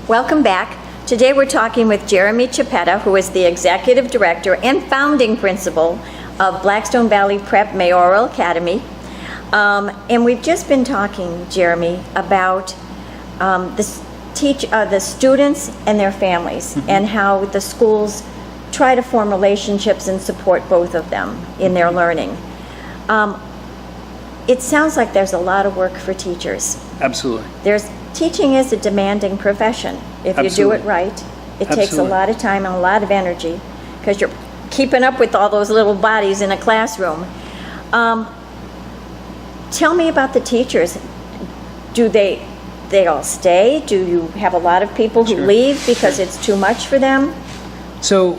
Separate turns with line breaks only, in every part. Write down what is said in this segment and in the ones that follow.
Welcome back. Today we're talking with Jeremy Chiapetta, who is the Executive Director and Founding Principal of Blackstone Valley Prep Mayoral Academy. And we've just been talking, Jeremy, about the students and their families, and how the schools try to form relationships and support both of them in their learning. It sounds like there's a lot of work for teachers.
Absolutely.
Teaching is a demanding profession. If you do it right, it takes a lot of time and a lot of energy, because you're keeping up with all those little bodies in a classroom. Tell me about the teachers. Do they all stay? Do you have a lot of people who leave because it's too much for them?
So,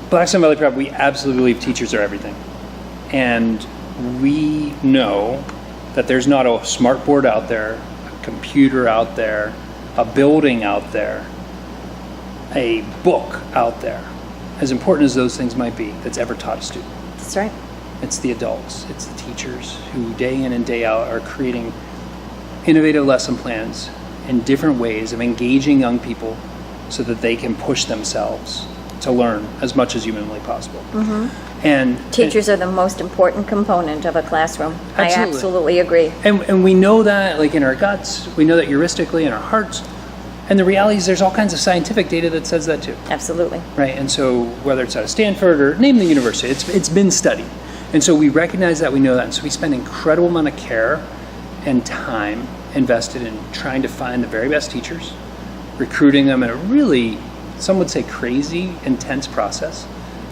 Blackstone Valley Prep, we absolutely believe teachers are everything. And we know that there's not a smart board out there, a computer out there, a building out there, a book out there, as important as those things might be, that's ever taught a student.
That's right.
It's the adults, it's the teachers who day in and day out are creating innovative lesson plans and different ways of engaging young people so that they can push themselves to learn as much as humanly possible. And
teachers are the most important component of a classroom.
Absolutely.
I absolutely agree.
And we know that, like, in our guts, we know that heuristically in our hearts, and the reality is there's all kinds of scientific data that says that too.
Absolutely.
Right, and so whether it's out of Stanford or name the university, it's been studied. And so we recognize that, we know that, and so we spend an incredible amount of care and time invested in trying to find the very best teachers, recruiting them in a really, some would say, crazy, intense process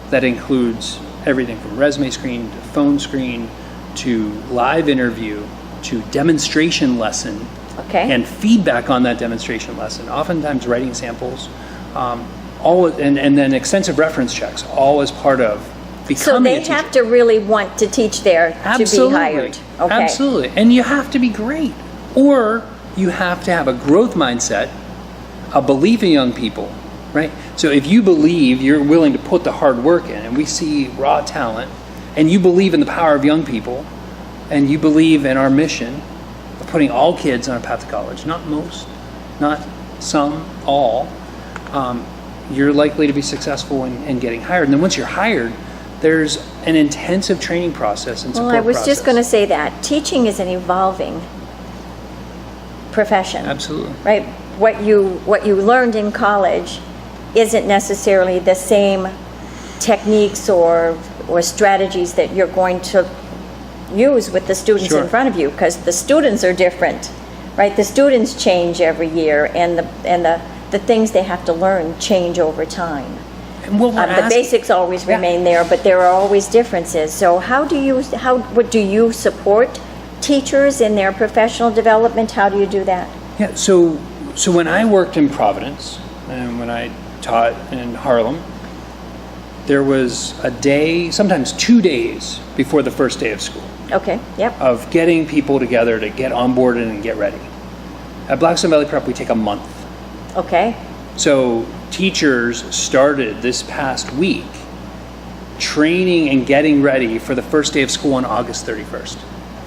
that includes everything from resume screen to phone screen to live interview to demonstration lesson, and feedback on that demonstration lesson, oftentimes writing samples, and then extensive reference checks, all as part of becoming a teacher.
So they have to really want to teach there to be hired. Okay.
Absolutely. And you have to be great. Or you have to have a growth mindset, a belief in young people, right? So if you believe, you're willing to put the hard work in, and we see raw talent, and you believe in the power of young people, and you believe in our mission of putting all kids on a path to college, not most, not some, all, you're likely to be successful in getting hired. And then once you're hired, there's an intensive training process and support process.
Well, I was just going to say that. Teaching is an evolving profession.
Absolutely.
Right? What you learned in college isn't necessarily the same techniques or strategies that you're going to use with the students in front of you, because the students are different, right? The students change every year, and the things they have to learn change over time.
And the
basics always remain there, but there are always differences. So how do you support teachers in their professional development? How do you do that?
Yeah, so when I worked in Providence and when I taught in Harlem, there was a day, sometimes 2 days before the first day of school.
Okay, yep.
Of getting people together to get onboarded and get ready. At Blackstone Valley Prep, we take a month.
Okay.
So teachers started this past week training and getting ready for the first day of school on August 31st.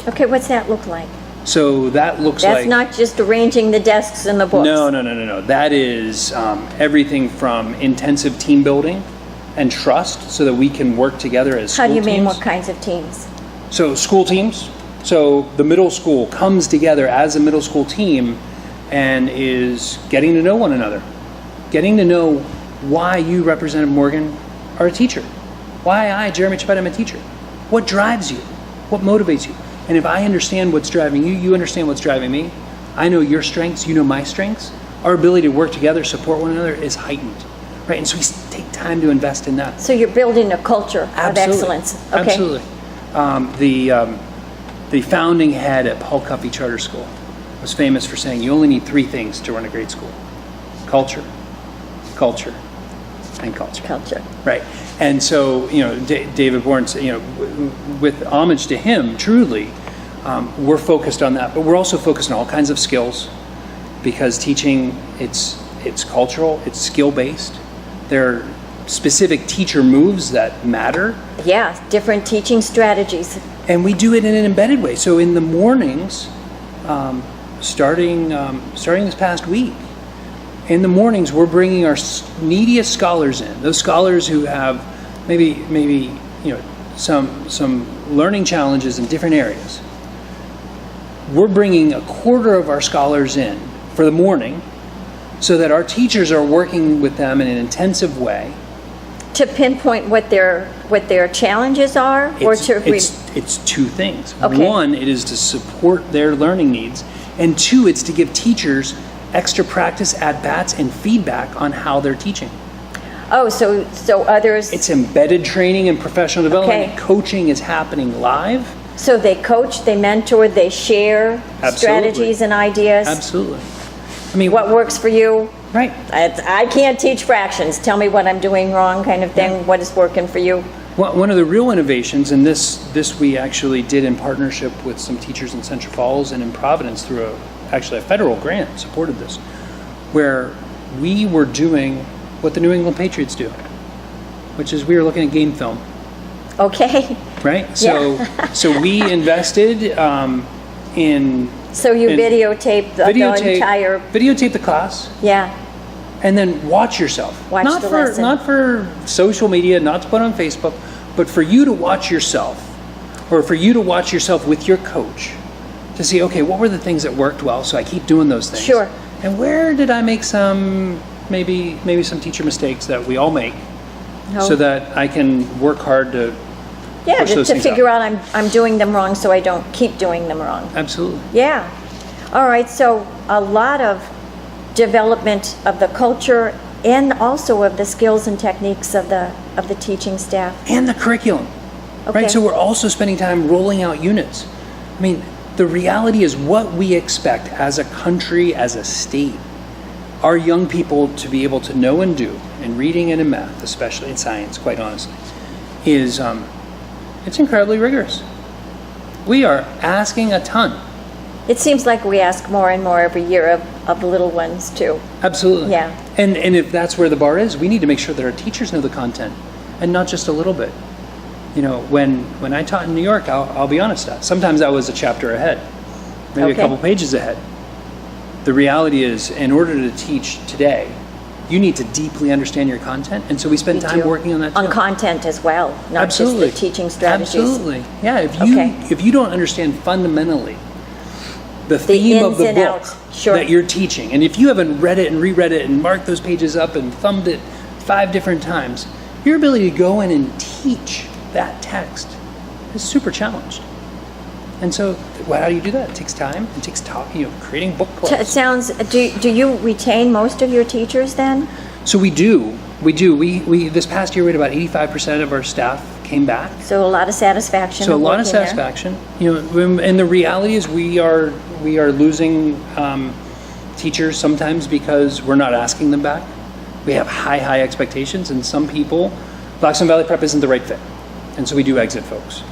Okay, what's that look like?
So that looks like...
That's not just arranging the desks and the books.
No. That is everything from intensive team building and trust so that we can work together as school teams.
How do you mean, what kinds of teams?
So school teams. So the middle school comes together as a middle school team and is getting to know one another. Getting to know why you, Representative Morgan, are a teacher. Why I, Jeremy Chiapetta, am a teacher. What drives you? What motivates you? And if I understand what's driving you, you understand what's driving me. I know your strengths, you know my strengths. Our ability to work together, support one another is heightened, right? And so we take time to invest in that.
So you're building a culture of excellence. Okay.
Absolutely. The founding head at Paul Cuffey Charter School was famous for saying you only need 3 things to run a great school: culture, culture, and culture.
Culture.
Right. And so, David Bourne, with homage to him, truly, we're focused on that. But we're also focused on all kinds of skills, because teaching, it's cultural, it's skill-based. There are specific teacher moves that matter.
Yeah, different teaching strategies.
And we do it in an embedded way. So in the mornings, starting this past week, In the mornings, we're bringing our neediest scholars in, those scholars who have maybe some learning challenges in different areas. We're bringing a quarter of our scholars in for the morning so that our teachers are working with them in an intensive way.
To pinpoint what their challenges are, or to
it's two things.
Okay.
One, it is to support their learning needs, and two, it's to give teachers extra practice at bats and feedback on how they're teaching.
Oh, so others.
It's embedded training and professional development.
Okay.
Coaching is happening live.
So they coach, they mentor, they share
Absolutely.
strategies and ideas.
Absolutely. I mean,
What works for you?
right?
I can't teach fractions. Tell me what I'm doing wrong, kind of thing. What is working for you?
One of the real innovations, and this we actually did in partnership with some teachers in Central Falls and in Providence through a federal grant supported this, where we were doing what the New England Patriots do, which is we were looking at game film,
Okay.
right? So so we invested in
So you
in
videotape the entire.
videotape the class.
Yeah.
And then watch yourself.
Watch
not
the
for
lesson.
not for social media, not to put on Facebook, but for you to watch yourself, or for you to watch yourself with your coach, to see, okay, what were the things that worked well, so I keep doing those things.
Sure.
And where did I make some maybe some teacher mistakes that we all make, so that I can work hard to
Yeah,
push
to
those things
figure
out.
out I'm doing them wrong, so I don't keep doing them wrong.
Absolutely.
Yeah. All right. So a lot of development of the culture and also of the skills and techniques of the teaching staff.
And the curriculum,
Okay.
right? So we're also spending time rolling out units. I mean, the reality is what we expect as a country, as a state, our young people to be able to know and do in reading and in math, especially in science, quite honestly, is it's incredibly rigorous. We are asking a ton.
It seems like we ask more and more every year of the little ones too.
Absolutely.
Yeah.
And if that's where the bar is, we need to make sure that our teachers know the content, and not just a little bit. You know, when I taught in New York, I'll be honest, sometimes I was a chapter ahead, maybe
Okay.
a couple pages ahead. The reality is, in order to teach today, you need to deeply understand your content, and so we spend time
do.
working on that too.
On content as well, not
Absolutely.
just the teaching strategies.
Absolutely. Yeah,
Okay.
if you don't understand fundamentally the theme of
ins
the
and
book
outs, sure.
that you're teaching, and if you haven't read it and reread it and marked those pages up and thumbed it 5 different times, your ability to go in and teach that text is super challenged. And so, how do you do that? It takes time. It takes creating book
It
clubs.
sounds. Do you retain most of your teachers then?
So we do. We this past year we had about 85% of our staff came back.
So a lot of satisfaction.
So a lot of
working there.
satisfaction. And the reality is we are losing teachers sometimes because we're not asking them back. We have high expectations, and some people, Blackstone Valley Prep isn't the right fit, and so we do exit folks.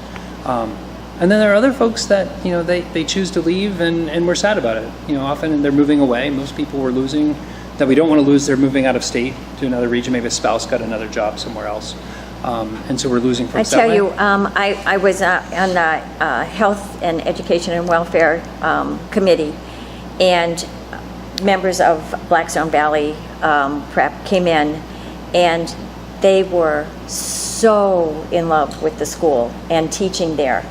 And then there are other folks that they choose to leave, and we're sad about it. Often they're moving away. Most people we're losing that we don't want to lose, they're moving out of state to another region. Maybe a spouse got another job somewhere else. And so we're losing
I
folks that
tell
way.
you, I was on the Health and Education and Welfare Committee, and members of Blackstone Valley Prep came in, and they were so in love with the school and teaching there.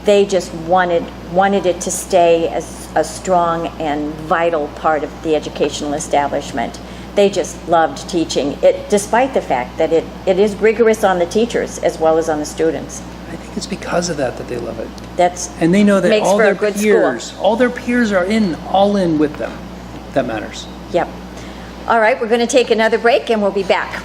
They just wanted it to stay as a strong and vital part of the educational establishment. They just loved teaching it, despite the fact that it is rigorous on the teachers as well as on the students.
I think it's because of that they love it.
And
they know that
makes
all
for
their
a good
peers, all their peers are all in with them. That matters.
Yep. All right, we're going to take another break and we'll be back.